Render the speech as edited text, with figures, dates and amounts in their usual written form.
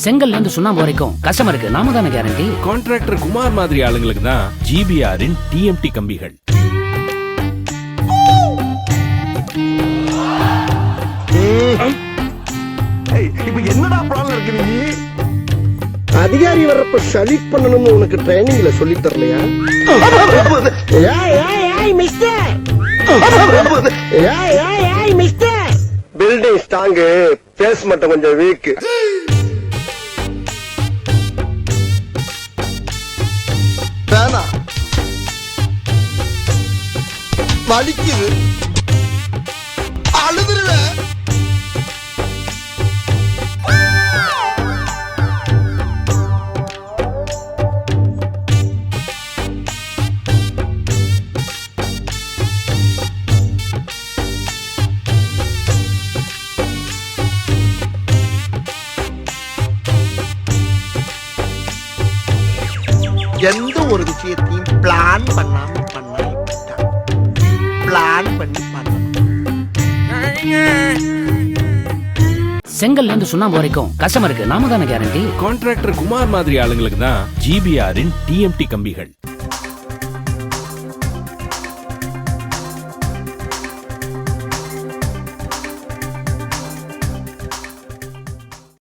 செங்கல்ல இருந்து சுண்ணாம்பு வரைக்கும் கஸ்டமருக்கு நாம தானே கேரண்டி. கான்ட்ராக்டர் குமார் மாதிரி ஆளுங்களுக்கு தான் ஜிபிஆரின் டிஎம்டி கம்பிகள். இப்ப என்னடா பிளான் இருக்கு நீ? அதிகாரி வர்றப்ப சலீட் பண்ணணும்னு உனக்கு ட்ரைனிங்ல சொல்லி தரலையா? பில்டிங் ஸ்ட்ராங், பேஸ் மட்டும் கொஞ்சம் வீக். வலிக்குது, அழுதுருவேன். எந்த ஒரு விஷயத்தையும் பிளான் பண்ணாம பிளான் பண்ணி செங்கல்ல இருந்து சுண்ணாம்பு வரைக்கும் கஸ்டமருக்கு நாம தானே கேரண்டி. கான்ட்ராக்டர் குமார் மாதிரி ஆளுங்களுக்கு தான் ஜிபிஆரின் டிஎம்டி கம்பிகள்.